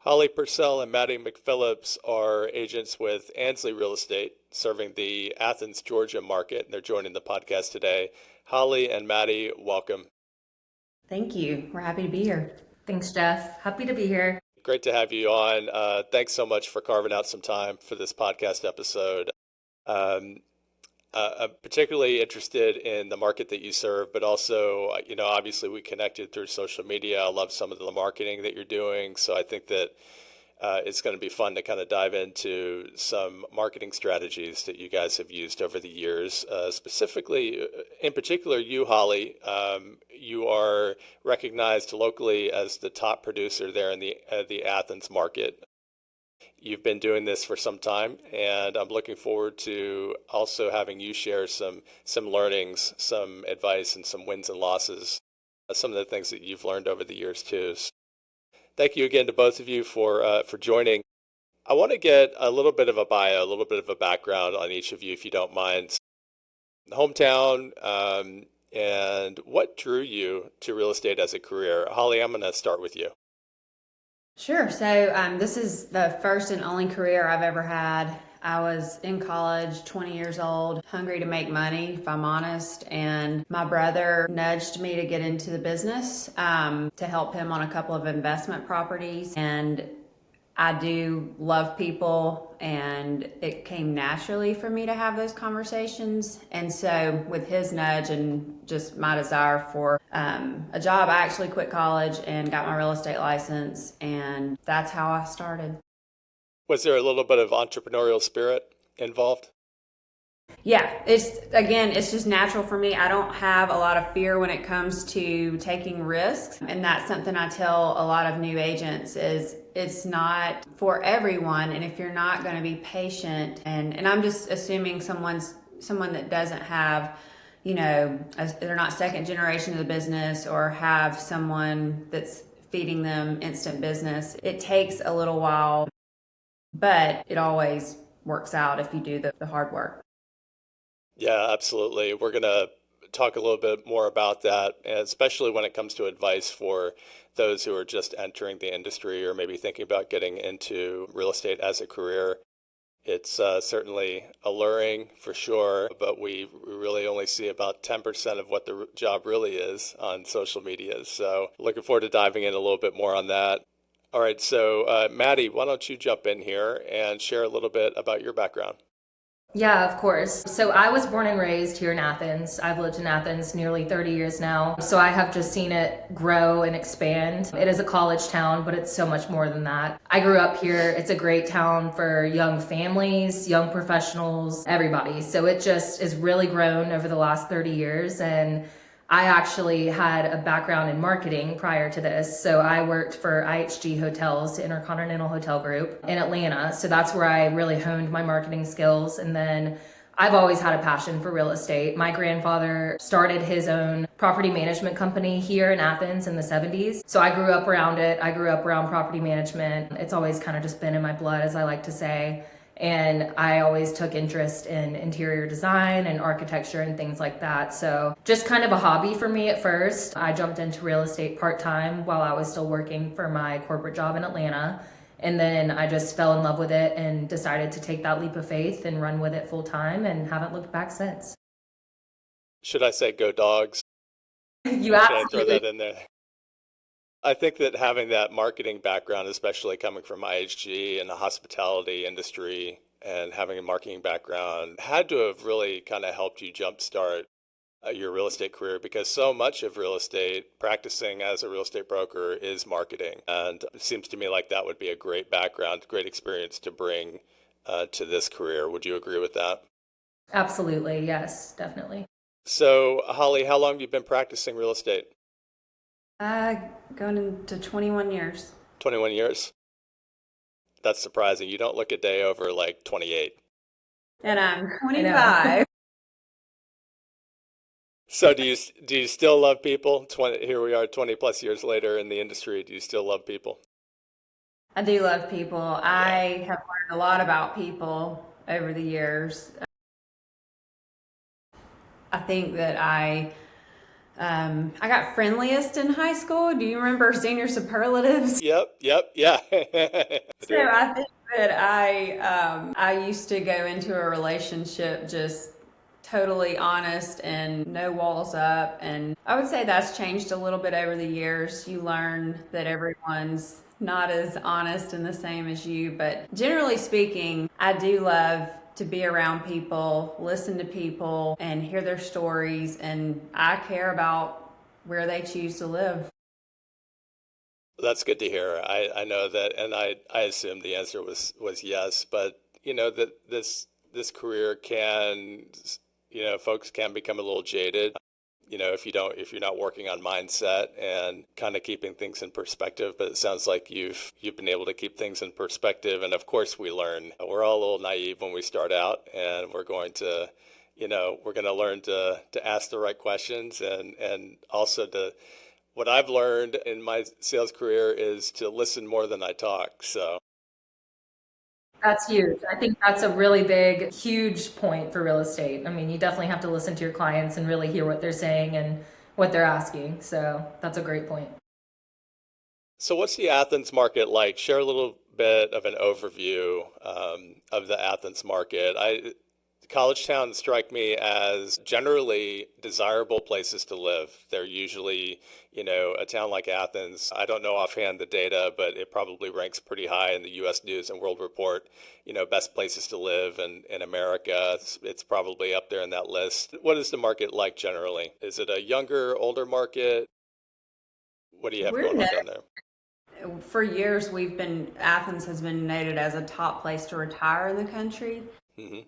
Holly Purcell and Madi McPhillips are agents with Ansley Real Estate, serving the Athens, Georgia market, and they're joining the podcast today. Holly and Maddy, welcome. Thank you. We're happy to be here. Thanks, Jeff. Happy to be here. Great to have you on. Thanks so much for carving out some time for this podcast episode. Um, I'm particularly interested in the market that you serve, but also, obviously we connected through social media. I love some of the marketing that you're doing. So I think that it's going to be fun to kind of dive into some marketing strategies that you guys have used over the years. Specifically, in particular, you, Holly, you are recognized locally as the top producer there in the Athens market. You've been doing this for some time, and I'm looking forward to also having you share some learnings, some advice, and some wins and losses, some of the things that you've learned over the years too. So thank you again to both of you for joining. I want to get a little bit of a bio, a little bit of a background on each of you, if you don't mind. Hometown, and what drew you to real estate as a career? Holly, I'm going to start with you. Sure. So this is the first and only career I've ever had. I was in college, 20 years old, hungry to make money, if I'm honest. And my brother nudged me to get into the business to help him on a couple of investment properties. And I do love people, and it came naturally for me to have those conversations. And so with his nudge and just my desire for a job, I actually quit college and got my real estate license, and that's how I started. Was there a little bit of entrepreneurial spirit involved? Yeah, it's just natural for me. I don't have a lot of fear when it comes to taking risks. And that's something I tell a lot of new agents is it's not for everyone. And if you're not going to be patient, and I'm just assuming someone that doesn't have, they're not second generation of the business or have someone that's feeding them instant business. It takes a little while, but it always works out if you do the hard work. Yeah, absolutely. We're going to talk a little bit more about that, and especially when it comes to advice for those who are just entering the industry or maybe thinking about getting into real estate as a career. It's certainly alluring for sure, but we really only see about 10% of what the job really is on social media. So looking forward to diving in a little bit more on that. All right, so Maddy, why don't you jump in here and share a little bit about your background? Yeah, of course. So I was born and raised here in Athens. I've lived in Athens nearly 30 years now. So I have just seen it grow and expand. It is a college town, but it's so much more than that. I grew up here. It's a great town for young families, young professionals, everybody. So it just is really grown over the last 30 years. And I actually had a background in marketing prior to this. So I worked for IHG Hotels, Intercontinental Hotel Group in Atlanta. So that's where I really honed my marketing skills. And then I've always had a passion for real estate. My grandfather started his own property management company here in Athens in the 70s. So I grew up around it. I grew up around property management. It's always kind of just been in my blood, as I like to say. And I always took interest in interior design and architecture and things like that. So just kind of a hobby for me at first. I jumped into real estate part-time while I was still working for my corporate job in Atlanta. And then I just fell in love with it and decided to take that leap of faith and run with it full time, and haven't looked back since. Should I say go dogs? You Should I throw absolutely. that in there? I think that having that marketing background, especially coming from IHG and the hospitality industry and having a marketing background, had to have really kind of helped you jumpstart your real estate career, because so much of real estate, practicing as a real estate broker, is marketing. And it seems to me like that would be a great background, great experience to bring to this career. Would you agree with that? Absolutely. Yes, definitely. So, Holly, how long have you been practicing real estate? Uh, Going into 21 years. 21 years? That's surprising. You don't look a day over like 28. And I'm I know. 25. So do you still love people? 20, here we are 20 plus years later in the industry. Do you still love people? I do love people. Yeah. I have learned a lot about people over the years. I think that I I got friendliest in high school. Do you remember senior superlatives? Yep, yeah. I So do. I think that I used to go into a relationship just totally honest and no walls up, and I would say that's changed a little bit over the years. You learn that everyone's not as honest and the same as you, but generally speaking, I do love to be around people, listen to people, and hear their stories, and I care about where they choose to live. That's good to hear. I know that, and I assumed the answer was yes, but that this career can, folks can become a little jaded. If you're not working on mindset and kind of keeping things in perspective. But it sounds like you've been able to keep things in perspective. And of course, we learn. We're all a little naive when we start out, and we're going to learn to ask the right questions, and also to what I've learned in my sales career is to listen more than I talk. So That's huge. I think that's a really big, huge point for real estate. I mean, you definitely have to listen to your clients and really hear what they're saying and what they're asking. So that's a great point. So what's the Athens market like? Share a little bit of an overview of the Athens market. College towns strike me as generally desirable places to live. They're usually, a town like Athens. I don't know offhand the data, but it probably ranks pretty high in the U.S. News and World Report. Best places to live in America. It's probably up there in that list. What is the market like generally? Is it a younger, older market? What do you have We're going on no, down there? for years Athens has been noted as a top place to retire in the country. Hmm.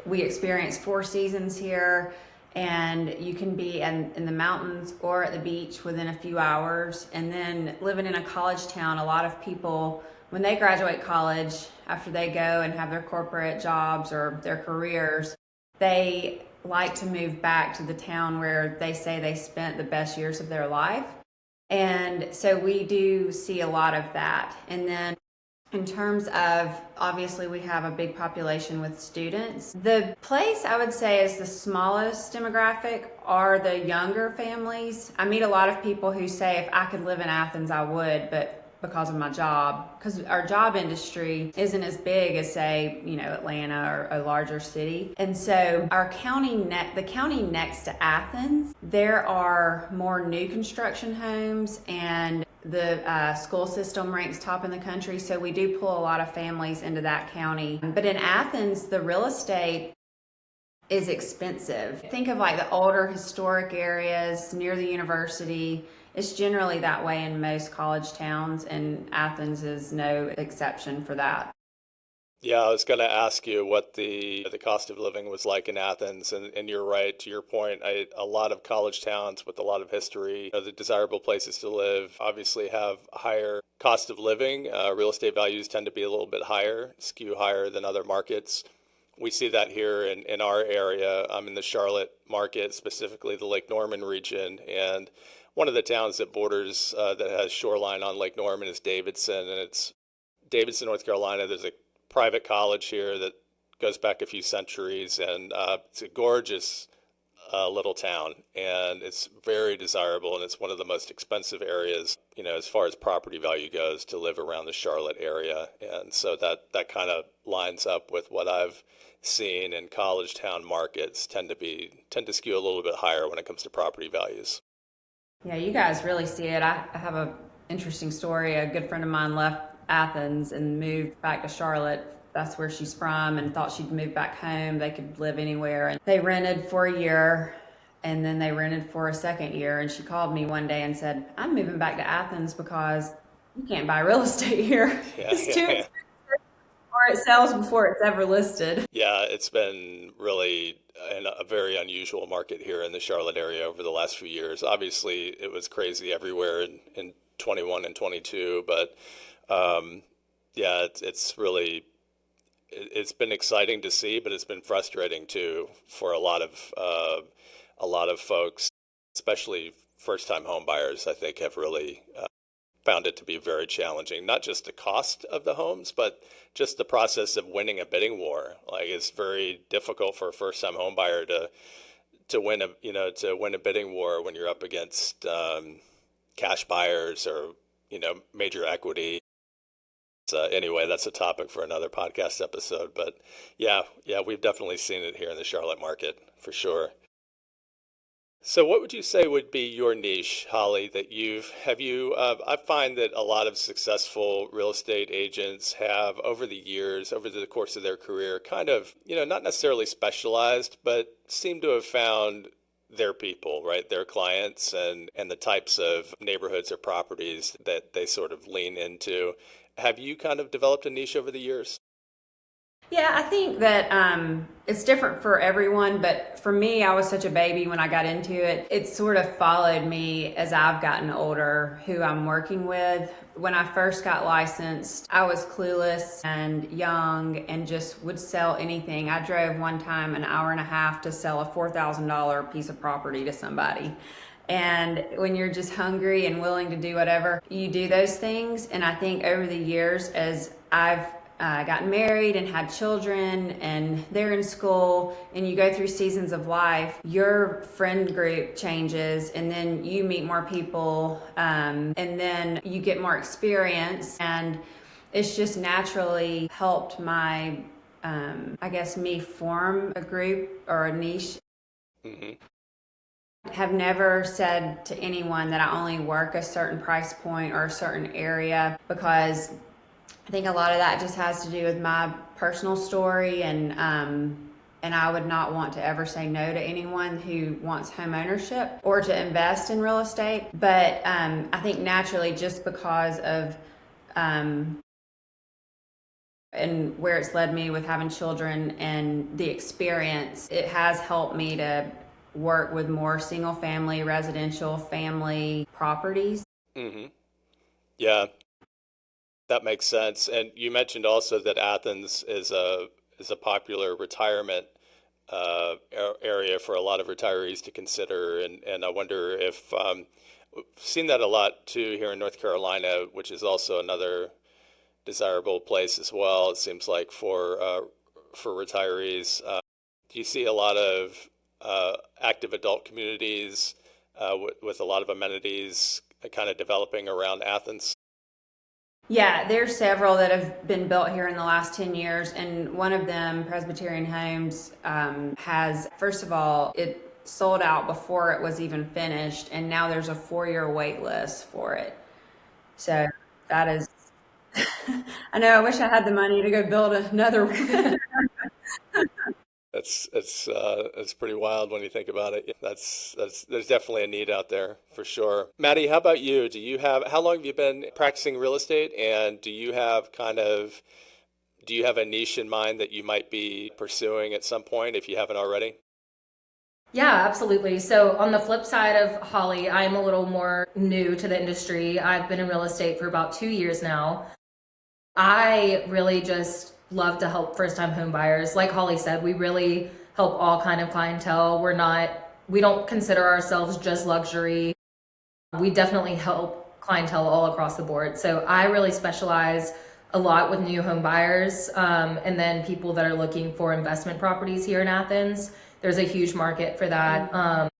We experience four seasons here, and you can be in the mountains or at the beach within a few hours. And then living in a college town, a lot of people, when they graduate college, after they go and have their corporate jobs or their careers, they like to move back to the town where they say they spent the best years of their life. And so we do see a lot of that. And then in terms of, obviously, we have a big population with students. The place I would say is the smallest demographic are the younger families. I meet a lot of people who say if I could live in Athens, I would, but because of my job, because our job industry isn't as big as, say, Atlanta or a larger city. And so the county next to Athens, there are more new construction homes, and the school system ranks top in the country, so we do pull a lot of families into that county. But in Athens, the real estate is expensive. Think of like the older historic areas near the university. It's generally that way in most college towns, and Athens is no exception for that. Yeah, I was going to ask you what the cost of living was like in Athens, and you're right. To your point, a lot of college towns with a lot of history, the desirable places to live, obviously have a higher cost of living. Real estate values tend to be a little bit higher, skew higher than other markets. We see that here in our area. I'm in the Charlotte market, specifically the Lake Norman region, and one of the towns that borders that has shoreline on Lake Norman is Davidson, and it's Davidson, North Carolina. There's a private college here that goes back a few centuries, and it's a gorgeous little town, and it's very desirable, and it's one of the most expensive areas, as far as property value goes, to live around the Charlotte area, and so that kind of lines up with what I've seen in college town markets tend to skew a little bit higher when it comes to property values. Yeah, you guys really see it. I have a interesting story. A good friend of mine left Athens and moved back to Charlotte. That's where she's from, and thought she'd move back home. They could live anywhere. And they rented for a year, and then they rented for a second year. And she called me one day and said, I'm moving back to Athens because you can't buy real estate here. Yeah, It's too yeah, expensive, or it sells before it's ever listed. yeah. It's been really a very unusual market here in the Charlotte area over the last few years. Obviously, it was crazy everywhere in 21 and 22, but yeah, it's really it's been exciting to see, but it's been frustrating too for a lot of folks, especially first-time home buyers. I think have really found it to be very challenging. Not just the cost of the homes, but just the process of winning a bidding war. Like it's very difficult for a first-time home buyer to win a bidding war when you're up against cash buyers or major equity. So anyway, that's a topic for another podcast episode. But yeah, we've definitely seen it here in the Charlotte market for sure. So what would you say would be your niche, Holly, that I find that a lot of successful real estate agents have over the years, over the course of their career, kind of, not necessarily specialized, but seem to have found their people, right? Their clients and the types of neighborhoods or properties that they sort of lean into. Have you kind of developed a niche over the years? Yeah, I think that it's different for everyone, but for me, I was such a baby when I got into it. It sort of followed me as I've gotten older, who I'm working with. When I first got licensed, I was clueless and young and just would sell anything. I drove one time an hour and a half to sell a $4,000 piece of property to somebody. And when you're just hungry and willing to do whatever, you do those things. And I think over the years, as I've gotten married and had children and they're in school and you go through seasons of life, your friend group changes and then you meet more people and then you get more experience, and it's just naturally helped my me form a group or a niche. Hmm. Have never said to anyone that I only work a certain price point or a certain area, because I think a lot of that just has to do with my personal story, and I would not want to ever say no to anyone who wants home ownership or to invest in real estate. But I think naturally, just because of and where it's led me with having children and the experience, it has helped me to work with more single family, residential family properties. Hmm. Yeah, that makes sense. And you mentioned also that Athens is a popular retirement area for a lot of retirees to consider, and I wonder if we've seen that a lot too here in North Carolina, which is also another desirable place as well. It seems like for retirees, do you see a lot of active adult communities with a lot of amenities kind of developing around Athens? Yeah, there's several that have been built here in the last 10 years, and one of them, Presbyterian Homes, has, first of all, it sold out before it was even finished, and now there's a 4-year wait list for it. So that is, I know, I wish I had the money to go build another one. That's pretty wild when you think about it. That's there's definitely a need out there for sure. Maddie, how about you? How long have you been practicing real estate, and do you have a niche in mind that you might be pursuing at some point if you haven't already? Yeah, absolutely. So on the flip side of Holly, I'm a little more new to the industry. I've been in real estate for about 2 years now. I really just love to help first-time home buyers. Like Holly said, we really help all kind of clientele. We don't consider ourselves just luxury. We definitely help clientele all across the board. So I really specialize a lot with new home buyers, and then people that are looking for investment properties here in Athens. There's a huge market for that.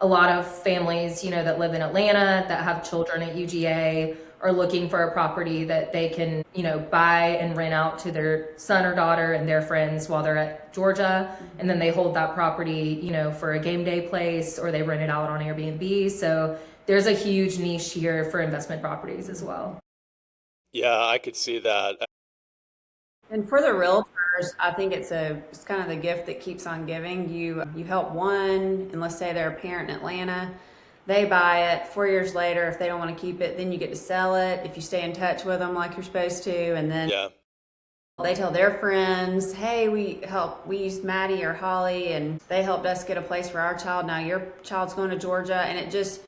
A lot of families, that live in Atlanta that have children at UGA are looking for a property that they can, buy and rent out to their son or daughter and their friends while they're at Georgia. And then they hold that property, for a game day place, or they rent it out on Airbnb. So there's a huge niche here for investment properties as well. Yeah, I could see that. And for the realtors, I think it's kind of the gift that keeps on giving. You help one, and let's say they're a parent in Atlanta, they buy it. 4 years later, if they don't want to keep it, then you get to sell it if you stay in touch with them like you're supposed to, and then Yeah. they tell their friends, hey, we used Maddie or Holly, and they helped us get a place for our child. Now your child's going to Georgia, and it just,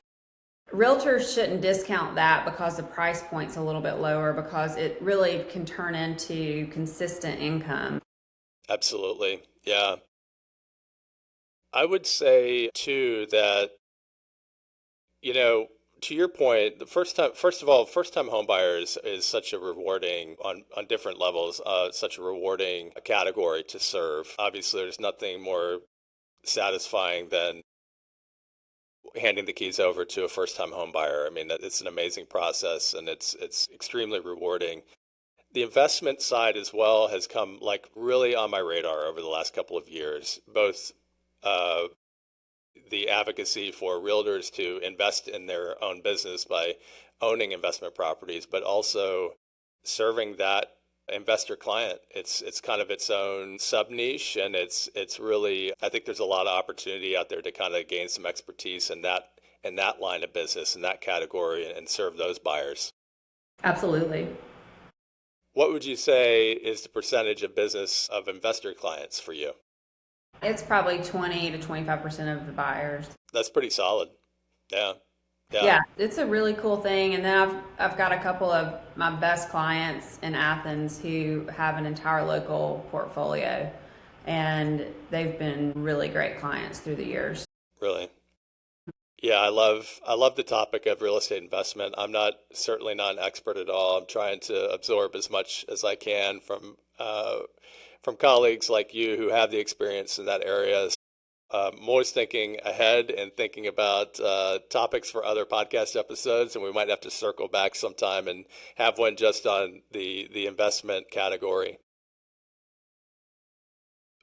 realtors shouldn't discount that because the price point's a little bit lower, because it really can turn into consistent income. Absolutely. Yeah. I would say too that, to your point, first time home buyers is such a rewarding on different levels, such a rewarding category to serve. Obviously, there's nothing more satisfying than handing the keys over to a first-time home buyer. I mean, it's an amazing process, and it's extremely rewarding. The investment side as well has come like really on my radar over the last couple of years, both uh, the advocacy for realtors to invest in their own business by owning investment properties, but also serving that investor client. It's kind of its own sub niche, and it's really, I think there's a lot of opportunity out there to kind of gain some expertise in that line of business, in that category, and serve those buyers. Absolutely. What would you say is the percentage of business of investor clients for you? It's probably 20 to 25% of the buyers. That's pretty solid. Yeah. Yeah. Yeah, it's a really cool thing. And then I've got a couple of my best clients in Athens who have an entire local portfolio, and they've been really great clients through the years. Really. Yeah, I love the topic of real estate investment. I'm certainly not an expert at all. I'm trying to absorb as much as I can from colleagues like you who have the experience in that area. I'm always thinking ahead and thinking about topics for other podcast episodes, and we might have to circle back sometime and have one just on the investment category.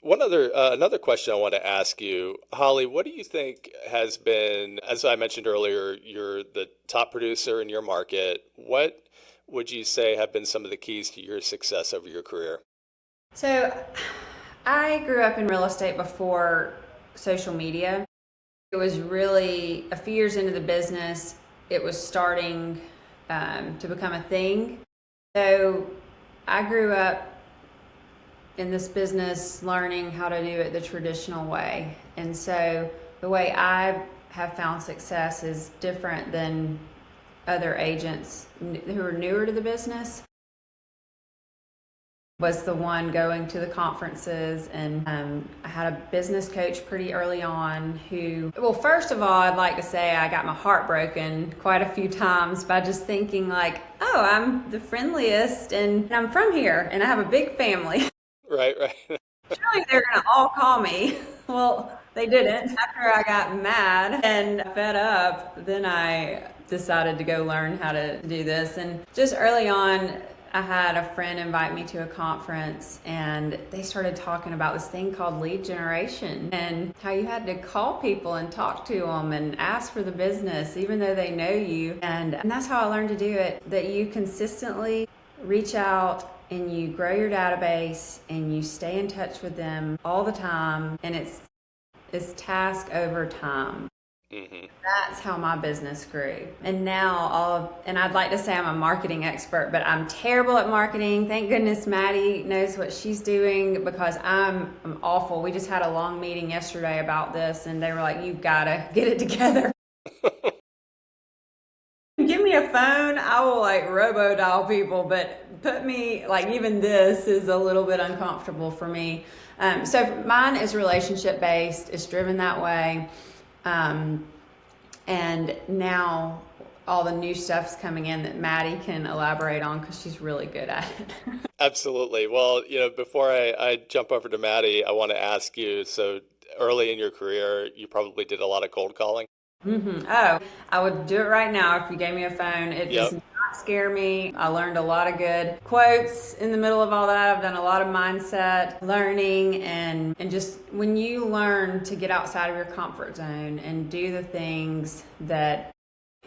Another question I want to ask you, Holly, what do you think has been, as I mentioned earlier, you're the top producer in your market. What would you say have been some of the keys to your success over your career? So I grew up in real estate before social media. It was really a few years into the business, it was starting to become a thing. So I grew up in this business learning how to do it the traditional way. And so the way I have found success is different than other agents who are newer to the business. Was the one going to the conferences, and I had a business coach pretty early on who, well, first of all, I'd like to say I got my heart broken quite a few times by just thinking like, oh, I'm the friendliest and I'm from here and I have a big family. Right. Surely they're gonna all call me. Well, they didn't. After I got mad and fed up, then I decided to go learn how to do this. And just early on, I had a friend invite me to a conference, and they started talking about this thing called lead generation and how you had to call people and talk to them and ask for the business even though they know you. And that's how I learned to do it, that you consistently reach out and you grow your database and you stay in touch with them all the time, and it's task over time. Mm-hmm. That's how my business grew. And now and I'd like to say I'm a marketing expert, but I'm terrible at marketing. Thank goodness Maddy knows what she's doing, because I'm awful. We just had a long meeting yesterday about this, and they were like, you've got to get it together. Give me a phone, I will like robo-dial people, but put me, like, even this is a little bit uncomfortable for me. So mine is relationship based, it's driven that way. And now all the new stuff's coming in that Maddy can elaborate on because she's really good at it. Absolutely. Well, before I jump over to Maddy, I want to ask you, so early in your career, you probably did a lot of cold calling. Mm-hmm. Oh, I would do it right now if you gave me a phone. It Yep. does not scare me. I learned a lot of good quotes in the middle of all that. I've done a lot of mindset learning, and just when you learn to get outside of your comfort zone and do the things that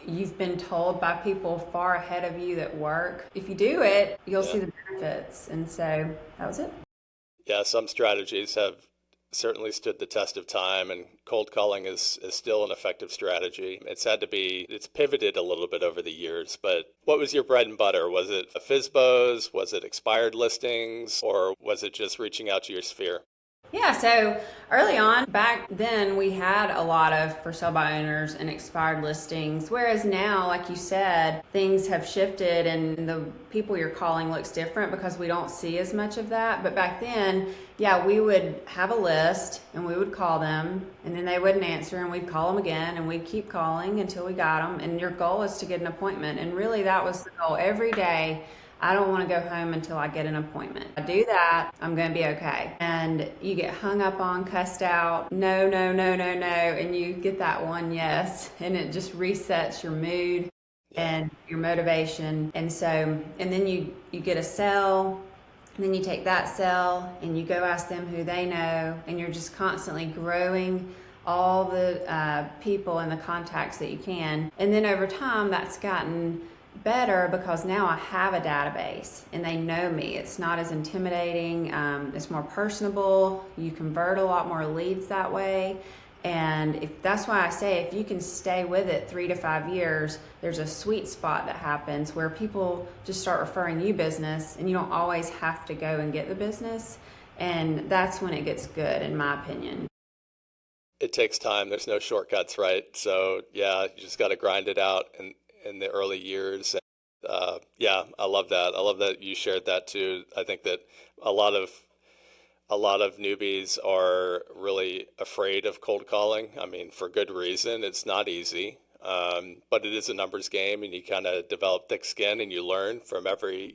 you've been told by people far ahead of you that work, if you do it, you'll see the benefits. And so that was it. Yeah, some strategies have certainly stood the test of time, and cold calling is still an effective strategy. It's pivoted a little bit over the years, but what was your bread and butter? Was it FSBOs? Was it expired listings? Or was it just reaching out to your sphere? Yeah, so early on, back then, we had a lot of for sale by owners and expired listings, whereas now, like you said, things have shifted and the people you're calling looks different because we don't see as much of that. But back then, yeah, we would have a list and we would call them, and then they wouldn't answer, and we'd call them again, and we'd keep calling until we got them. And your goal is to get an appointment, and really that was the goal. Every day I don't want to go home until I get an appointment. If I do that, I'm going to be okay. And you get hung up on, cussed out, no, no, no, no, no, and you get that one yes, and it just resets your mood and your motivation. And so, and then you get a sell, and then you take that sell and you go ask them who they know, and you're just constantly growing all the people and the contacts that you can. And then over time, that's gotten better because now I have a database and they know me. It's not as intimidating. It's more personable. You convert a lot more leads that way. And that's why I say if you can stay with it 3 to 5 years, there's a sweet spot that happens where people just start referring you business and you don't always have to go and get the business. And that's when it gets good, in my opinion. It takes time. There's no shortcuts, right? So yeah, you just got to grind it out in the early years. Yeah, I love that. I love that you shared that too. I think that a lot of newbies are really afraid of cold calling. I mean, for good reason. It's not easy, but it is a numbers game, and you kind of develop thick skin, and you learn from every.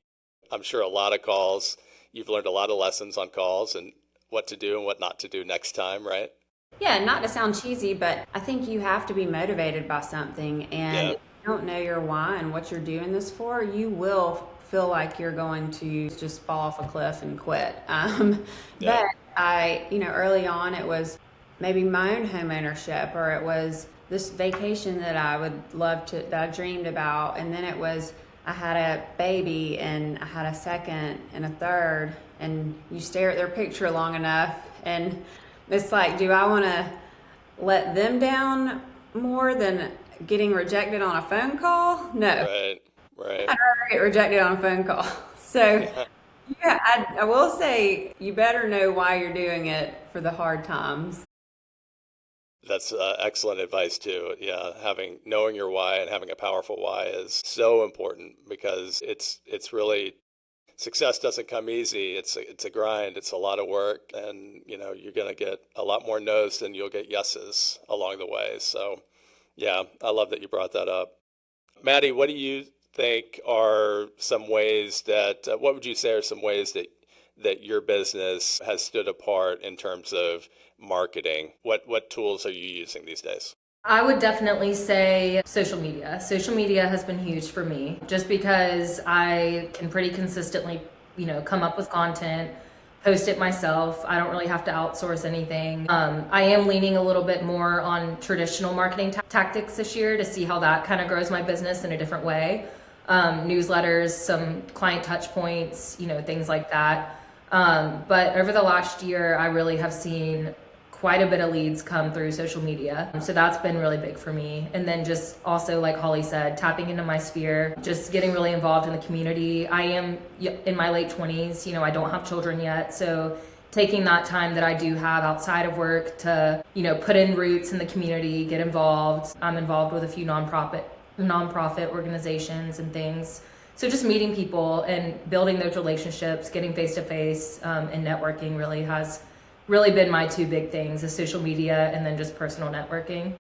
I'm sure a lot of calls. You've learned a lot of lessons on calls and what to do and what not to do next time, right? Yeah, not to sound cheesy, but I think you have to be motivated by something. And Yeah, if you don't know your why and what you're doing this for, you will feel like you're going to just fall off a cliff and quit. yeah, But early on, it was maybe my own home ownership, or it was this vacation that I would love to, that I dreamed about. And then it was, I had a baby and I had a second and a third. And you stare at their picture long enough and it's like, do I want to let them down more than getting rejected on a phone call? No, I'd right, right. rather get rejected on a phone call. So, Yeah. yeah, I will say you better know why you're doing it for the hard times. That's excellent advice too. Yeah, knowing your why and having a powerful why is so important because it's really success doesn't come easy. It's a grind. It's a lot of work, and you're gonna get a lot more no's than you'll get yeses along the way. So, yeah, I love that you brought that up. Maddie, what do you think are some ways that what would you say are some ways that your business has stood apart in terms of marketing? What tools are you using these days? I would definitely say social media. Social media has been huge for me just because I can pretty consistently, come up with content, post it myself. I don't really have to outsource anything. I am leaning a little bit more on traditional marketing tactics this year to see how that kind of grows my business in a different way. Newsletters, some client touch points, things like that. But over the last year, I really have seen quite a bit of leads come through social media. So that's been really big for me. And then just also, like Holly said, tapping into my sphere, just getting really involved in the community. I am in my late 20s, I don't have children yet. So taking that time that I do have outside of work to, put in roots in the community, get involved. I'm involved with a few nonprofit organizations and things. So just meeting people and building those relationships, getting face to face, and networking has really been my two big things: is social media and then just personal networking.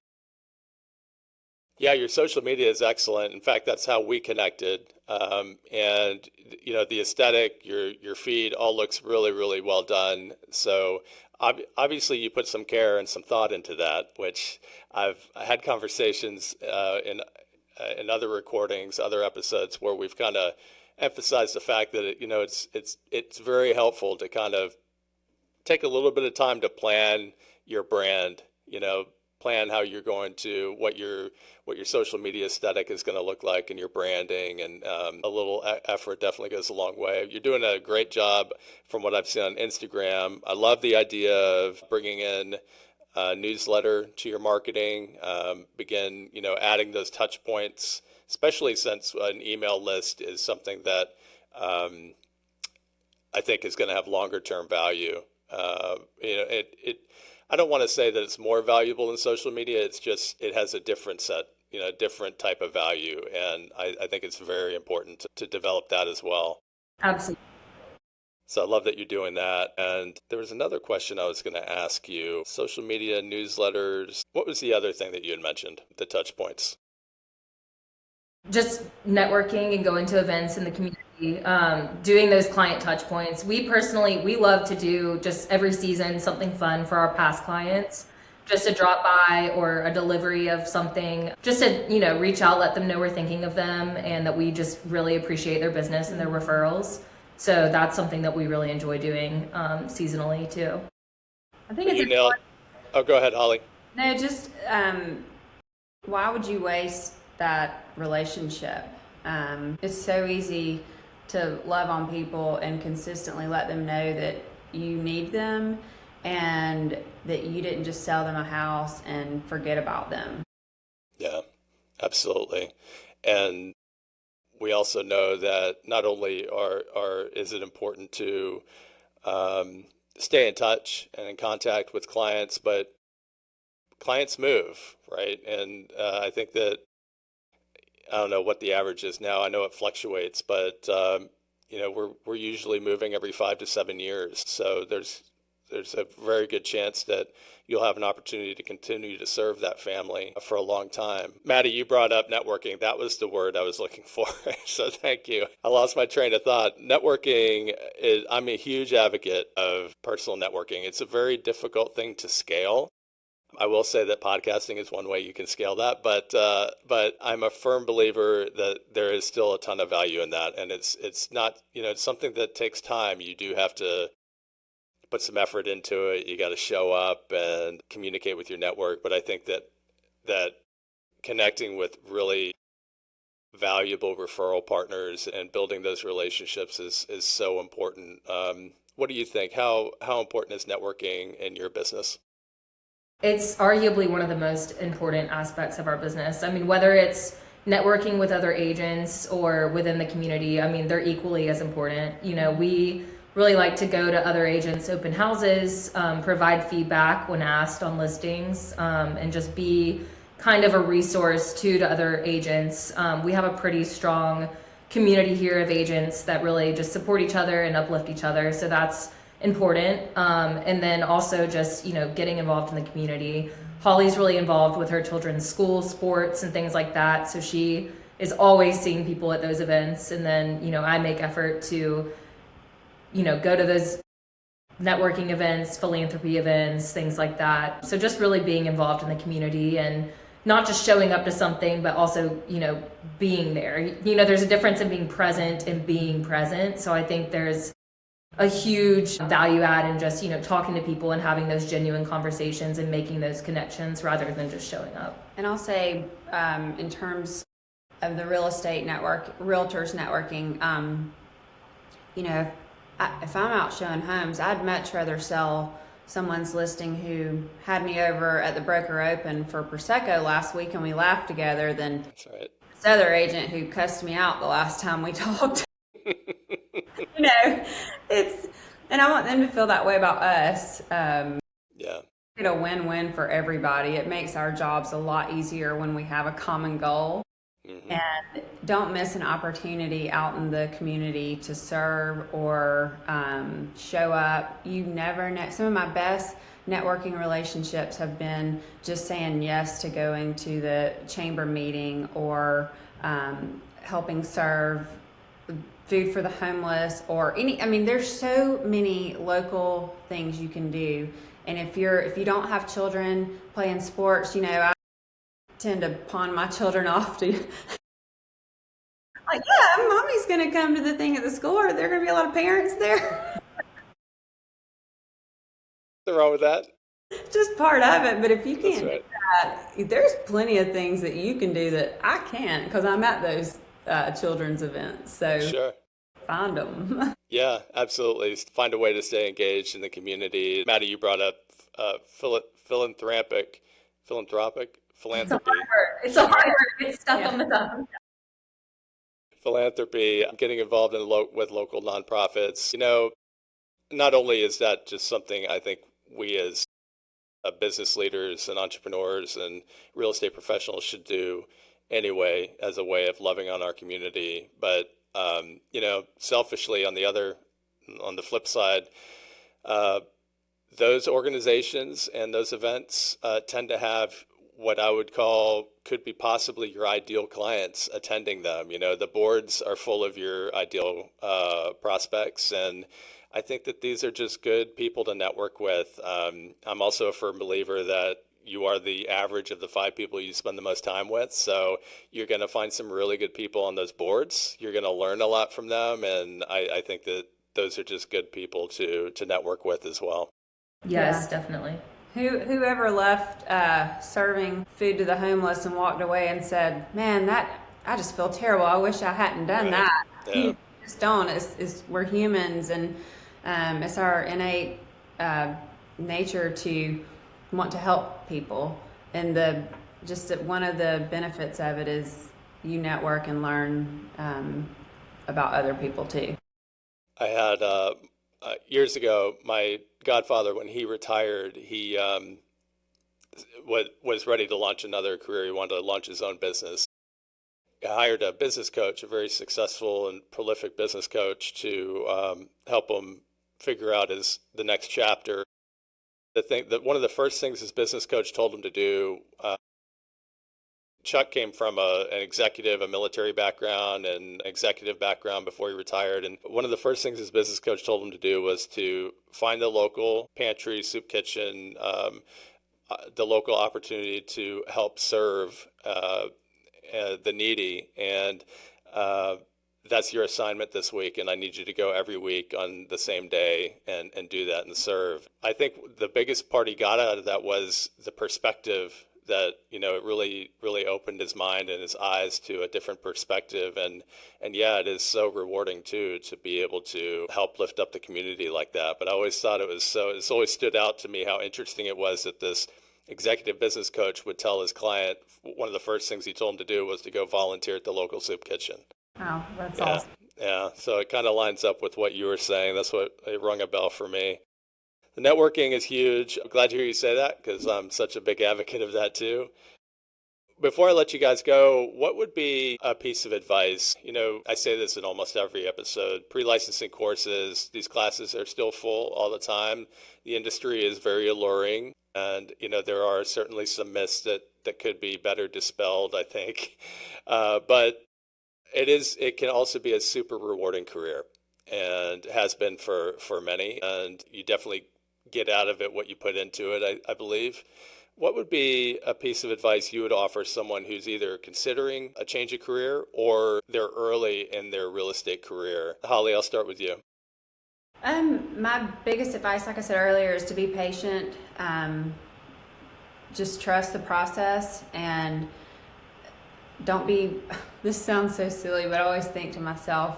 Yeah, your social media is excellent. In fact, that's how we connected. And the aesthetic, your feed, all looks really, really well done. So obviously, you put some care and some thought into that, which I've had conversations in other recordings, other episodes, where we've kind of emphasized the fact that it's very helpful to kind of take a little bit of time to plan your brand, plan how you're going to, what your social media aesthetic is going to look like, and your branding, and a little effort definitely goes a long way. You're doing a great job from what I've seen on Instagram. I love the idea of bringing in a newsletter to your marketing, begin, adding those touch points, especially since an email list is something that I think is going to have longer term value. I don't want to say that it's more valuable than social media. It's just, it has a different set, different type of value. And I think it's very important to develop that as well. Absolutely. So I love that you're doing that. And there was another question I was going to ask you: social media, newsletters. What was the other thing that you had mentioned? The touch points. just networking and going to events in the community, doing those client touch points. We love to do just every season something fun for our past clients, just a drop by or a delivery of something, just to, reach out, let them know we're thinking of them and that we just really appreciate their business and their referrals. So that's something that we really enjoy doing seasonally too. I think it's You nailed. Oh, go ahead, Holly. no, just why would you waste that relationship? It's so easy to love on people and consistently let them know that you need them and that you didn't just sell them a house and forget about them. Yeah, absolutely. And we also know that not only is it important to stay in touch and in contact with clients, but clients move, right? And I think that I don't know what the average is now. I know it fluctuates, but we're usually moving every 5 to 7 years. So there's a very good chance that you'll have an opportunity to continue to serve that family for a long time. Maddy, you brought up networking. That was the word I was looking for. So thank you. I lost my train of thought. Networking is, I'm a huge advocate of personal networking. It's a very difficult thing to scale. I will say that podcasting is one way you can scale that, but I'm a firm believer that there is still a ton of value in that, and it's not, it's something that takes time. You do have to put some effort into it. You got to show up and communicate with your network. But I think that connecting with really valuable referral partners and building those relationships is so important. What do you think? How important is networking in your business? It's arguably one of the most important aspects of our business. I mean, whether it's networking with other agents or within the community, I mean, they're equally as important. We really like to go to other agents' open houses, provide feedback when asked on listings, and just be kind of a resource to other agents. We have a pretty strong community here of agents that really just support each other and uplift each other. So that's important. And then also just, getting involved in the community. Holly's really involved with her children's school, sports, and things like that. So she is always seeing people at those events. And then, I make effort to, go to those networking events, philanthropy events, things like that. So just really being involved in the community and not just showing up to something, but also, being there. There's a difference in being present and being present. So I think there's a huge value add in just, talking to people and having those genuine conversations and making those connections rather than just showing up. And I'll say, in terms of the real estate network, realtors networking, if I'm out showing homes, I'd much rather sell someone's listing who had me over at the broker open for Prosecco last week and we laughed together than That's right. this other agent who cussed me out the last time we talked. you know, and I want them to feel that way about us. Yeah. It's a win-win for everybody. It makes our jobs a lot easier when we have a common goal. Mm-hmm. And don't miss an opportunity out in the community to serve or show up. You never know. Some of my best networking relationships have been just saying yes to going to the chamber meeting or helping serve food for the homeless or there's so many local things you can do. And if you don't have children playing sports, I tend to pawn my children off to like, yeah, mommy's gonna come to the thing at the school. Are there gonna be a lot of parents there? What's wrong with that? Just part of it. But if you That's can't right. do that, there's plenty of things that you can do that I can't because I'm at those children's events. So Sure. find them. Yeah, absolutely. Find a way to stay engaged in the community. Maddy, you brought up philanthropic philanthropy. It's a hard word. It's stuck on the tongue. Philanthropy, getting involved with local nonprofits. Not only is that just something I think we as business leaders and entrepreneurs and real estate professionals should do anyway as a way of loving on our community, but selfishly on the flip side, those organizations and those events tend to have what I would call could be possibly your ideal clients attending them. The boards are full of your ideal prospects, and I think that these are just good people to network with. I'm also a firm believer that you are the average of the 5 people you spend the most time with. So you're going to find some really good people on those boards. You're going to learn a lot from them. And I think that those are just good people to network with as well. Yes, Yeah. definitely. Whoever left serving food to the homeless and walked away and said, "Man, I just feel terrible. I wish I hadn't done Right. that." Yeah. You just don't. We're humans, and it's our innate nature to want to help people. And one of the benefits of it is you network and learn about other people too. I had years ago, my godfather, when he retired, he was ready to launch another career. He wanted to launch his own business. I hired a business coach, a very successful and prolific business coach, to help him figure out the next chapter. One of the first things his business coach told him to do. Chuck came from an executive, a military background, and executive background before he retired. And one of the first things his business coach told him to do was to find the local pantry, soup kitchen, the local opportunity to help serve the needy. And that's your assignment this week. And I need you to go every week on the same day and do that and serve. I think the biggest part he got out of that was the perspective that, it really, really opened his mind and his eyes to a different perspective. And yeah, it is so rewarding too, to be able to help lift up the community like that. But I always thought it's always stood out to me how interesting it was that this executive business coach would tell his client one of the first things he told him to do was to go volunteer at the local soup kitchen. Wow, that's Yeah. awesome. Yeah. So it kind of lines up with what you were saying. That's what it rung a bell for me. The networking is huge. I'm glad to hear you say that because I'm such a big advocate of that too. Before I let you guys go, what would be a piece of advice? I say this in almost every episode. Pre-licensing courses, these classes are still full all the time. The industry is very alluring. And, there are certainly some myths that could be better dispelled, I think. But it can also be a super rewarding career and has been for many. And you definitely get out of it what you put into it, I believe. What would be a piece of advice you would offer someone who's either considering a change of career or they're early in their real estate career? Holly, I'll start with you. My biggest advice, like I said earlier, is to be patient. Just trust the process and don't be, this sounds so silly, but I always think to myself,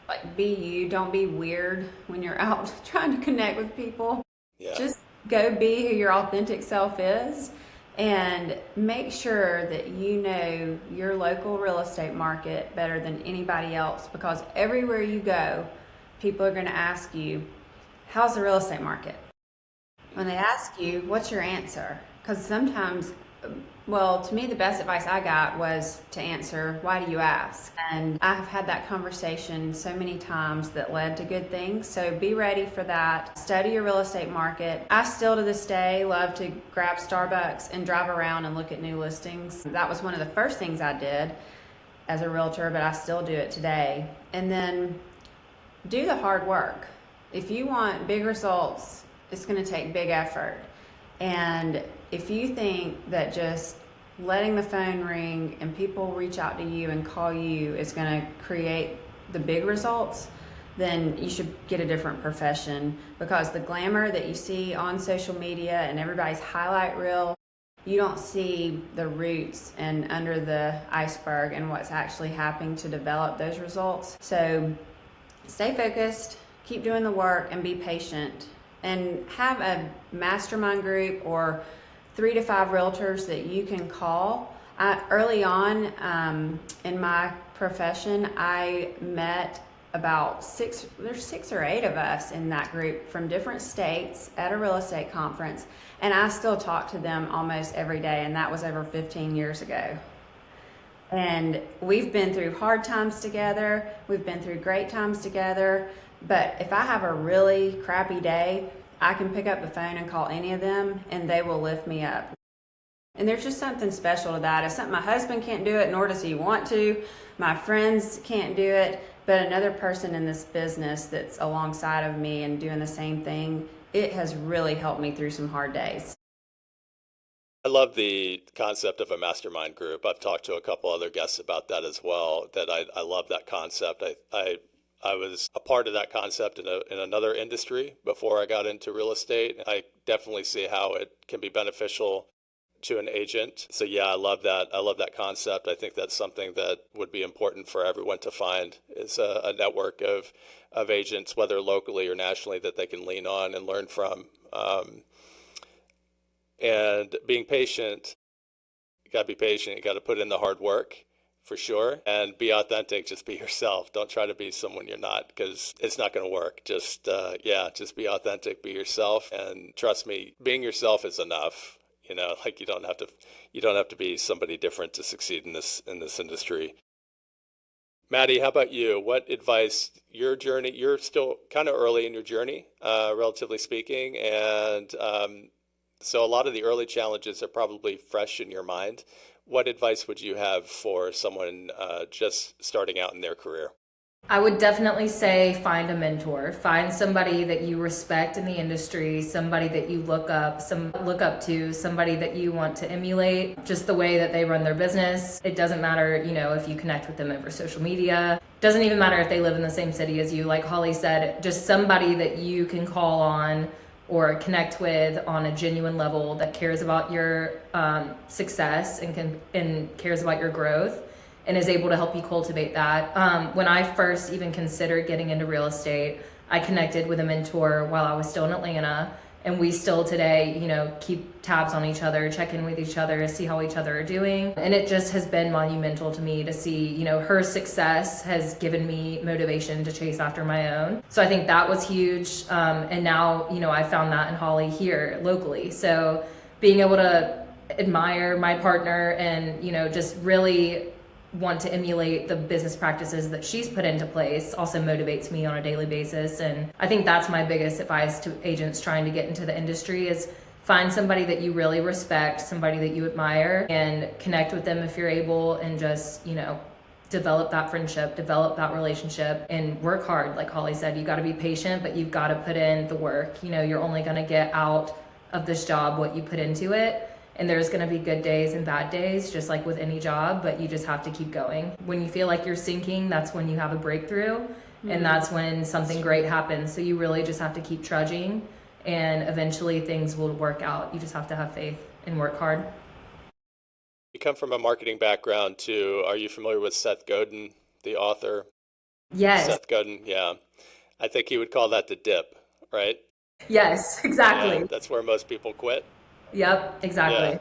like, be you, don't be weird when you're out trying to connect with people. Yeah. Just go be who your authentic self is and make sure that you know your local real estate market better than anybody else, because everywhere you go, people are going to ask you, how's the real estate market? When they ask you, what's your answer? Because sometimes, well, to me, the best advice I got was to answer, why do you ask? And I've had that conversation so many times that led to good things. So be ready for that. Study your real estate market. I still to this day love to grab Starbucks and drive around and look at new listings. That was one of the first things I did as a realtor, but I still do it today. And then do the hard work. If you want big results, it's going to take big effort. And if you think that just letting the phone ring and people reach out to you and call you is going to create the big results, then you should get a different profession, because the glamour that you see on social media and everybody's highlight reel, you don't see the roots and under the iceberg and what's actually happening to develop those results. So stay focused, keep doing the work, and be patient. And have a mastermind group or 3 to 5 realtors that you can call. Early on in my profession, I met about there's 6 or 8 of us in that group from different states at a real estate conference. And I still talk to them almost every day, and that was over 15 years ago. And we've been through hard times together. We've been through great times together. But if I have a really crappy day, I can pick up the phone and call any of them, and they will lift me up. And there's just something special to that. It's something my husband can't do it, nor does he want to. My friends can't do it, but another person in this business that's alongside of me and doing the same thing, it has really helped me through some hard days. I love the concept of a mastermind group. I've talked to a couple other guests about that as well, that I love that concept. I was a part of that concept in another industry before I got into real estate. I definitely see how it can be beneficial to an agent. So yeah, I love that. I love that concept. I think that's something that would be important for everyone to find, is a network of agents, whether locally or nationally, that they can lean on and learn from. And being patient, you got to be patient. You got to put in the hard work for sure, and be authentic. Just be yourself. Don't try to be someone you're not, because it's not going to work. Just be authentic, be yourself, and trust me, being yourself is enough. Like you don't have to be somebody different to succeed in this industry. Maddy, how about you? What advice, your journey, you're still kind of early in your journey, relatively speaking, and so a lot of the early challenges are probably fresh in your mind. What advice would you have for someone just starting out in their career? I would definitely say find a mentor. Find somebody that you respect in the industry, somebody that you look up to, somebody that you want to emulate, just the way that they run their business. It doesn't matter, if you connect with them over social media. Doesn't even matter if they live in the same city as you. Like Holly said, just somebody that you can call on or connect with on a genuine level, that cares about your success and cares about your growth, and is able to help you cultivate that. When I first even considered getting into real estate, I connected with a mentor while I was still in Atlanta, and we still today, keep tabs on each other, check in with each other, see how each other are doing. And it just has been monumental to me to see, her success has given me motivation to chase after my own. So I think that was huge. And now, I found that in Holly here locally. So being able to admire my partner and, just really want to emulate the business practices that she's put into place also motivates me on a daily basis. And I think that's my biggest advice to agents trying to get into the industry, is find somebody that you really respect, somebody that you admire, and connect with them if you're able, and just, develop that friendship, develop that relationship, and work hard. Like Holly said, you got to be patient, but you've got to put in the work. You're only going to get out of this job what you put into it. And there's going to be good days and bad days, just like with any job, but you just have to keep going. When you feel like you're sinking, that's when you have a breakthrough, and that's when something great happens. So you really just have to keep trudging, and eventually things will work out. You just have to have faith and work hard. You come from a marketing background too. Are you familiar with Seth Godin, the author? Yes. Seth Godin, yeah. I think he would call that the dip, right? Yes, exactly. Yeah, that's where most people quit. Yep, exactly.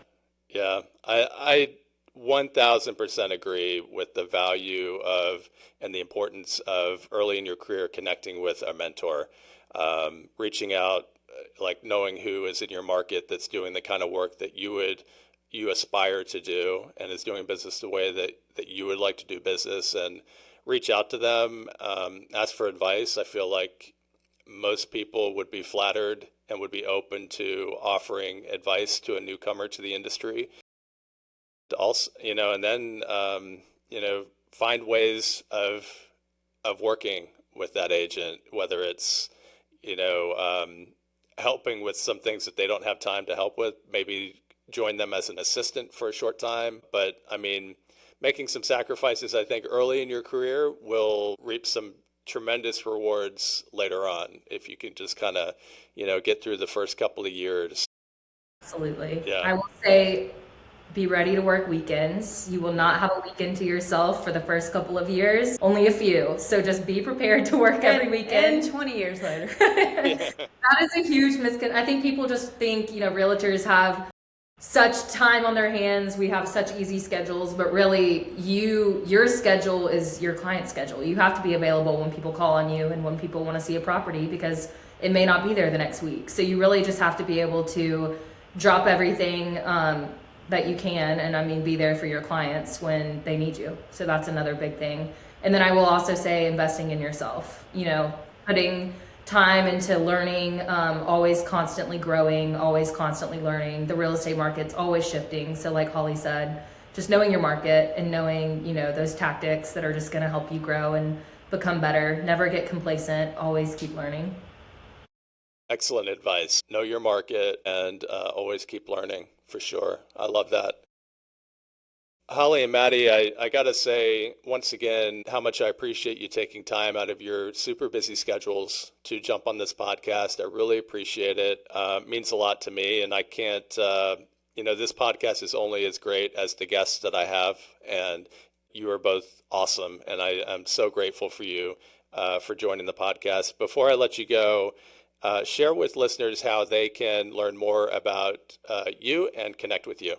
Yeah. I 1000% agree with the value of and the importance of early in your career connecting with a mentor, reaching out, like knowing who is in your market that's doing the kind of work that you aspire to do and is doing business the way that you would like to do business, and reach out to them, ask for advice. I feel like most people would be flattered and would be open to offering advice to a newcomer to the industry. Also, and then, find ways of working with that agent, whether it's, helping with some things that they don't have time to help with, maybe join them as an assistant for a short time. But I mean, making some sacrifices, I think, early in your career will reap some tremendous rewards later on if you can just kind of, get through the first couple of years. Absolutely. Yeah. I will say, be ready to work weekends. You will not have a weekend to yourself for the first couple of years, only a few. So just be prepared to work every weekend. And 20 years later. That is a huge misconception. I think people just think, realtors have such time on their hands. We have such easy schedules, but really your schedule is your client's schedule. You have to be available when people call on you and when people want to see a property, because it may not be there the next week. So you really just have to be able to drop everything that you can, and be there for your clients when they need you. So that's another big thing. And then I will also say investing in yourself, putting time into learning, always constantly growing, always constantly learning. The real estate market's always shifting. So like Holly said, just knowing your market and knowing, those tactics that are just going to help you grow and become better. Never get complacent, always keep learning. Excellent advice. Know your market and always keep learning, for sure. I love that. Holly and Maddy, I got to say once again how much I appreciate you taking time out of your super busy schedules to jump on this podcast. I really appreciate it. It means a lot to me, and I can't, this podcast is only as great as the guests that I have, and you are both awesome, and I am so grateful for you for joining the podcast. Before I let you go, share with listeners how they can learn more about you and connect with you.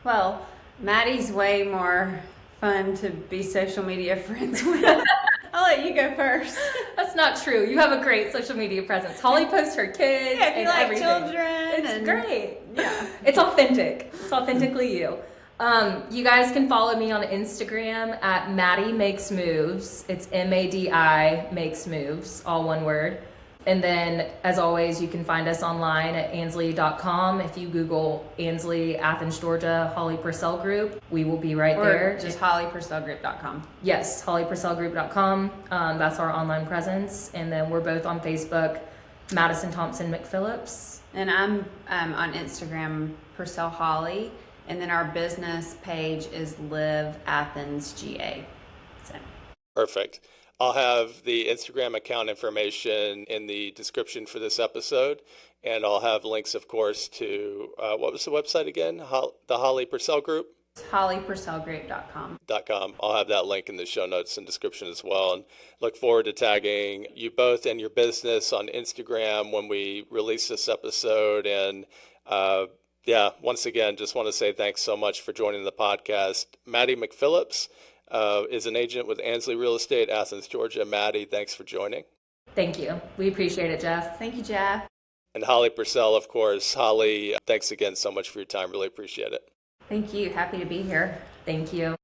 Well, Maddie's way more fun to be social media friends with. I'll let you go first. That's not true. You have a great social media presence. Holly posts her kids. Yeah, if you and like everything. children. It's great. Yeah. It's authentic. It's authentically you. You guys can follow me on Instagram at Maddy Makes Moves. It's MADI Makes Moves, all one word. And then, as always, you can find us online at ansley.com. If you Google Ansley, Athens, Georgia, Holly Purcell Group, we will be right there. Just hollypurcellgroup.com. Yes, hollypurcellgroup.com. That's our online presence. And then we're both on Facebook, Madison Thompson McPhillips. And I'm on Instagram, Purcell Holly. And then our business page is Live Athens GA. So. Perfect. I'll have the Instagram account information in the description for this episode, and I'll have links, of course, to what was the website again? The Holly Purcell Group? hollypurcellgroup.com. I'll have that link in the show notes and description as well, and look forward to tagging you both and your business on Instagram when we release this episode. And once again, just want to say thanks so much for joining the podcast. Madi McPhillips is an agent with Ansley Real Estate, Athens, Georgia. Maddy, thanks for joining. Thank you. We appreciate it, Jeff. Thank you, Jeff. And Holly Purcell, of course. Holly, thanks again so much for your time. Really appreciate it. Thank you. Happy to be here. Thank you.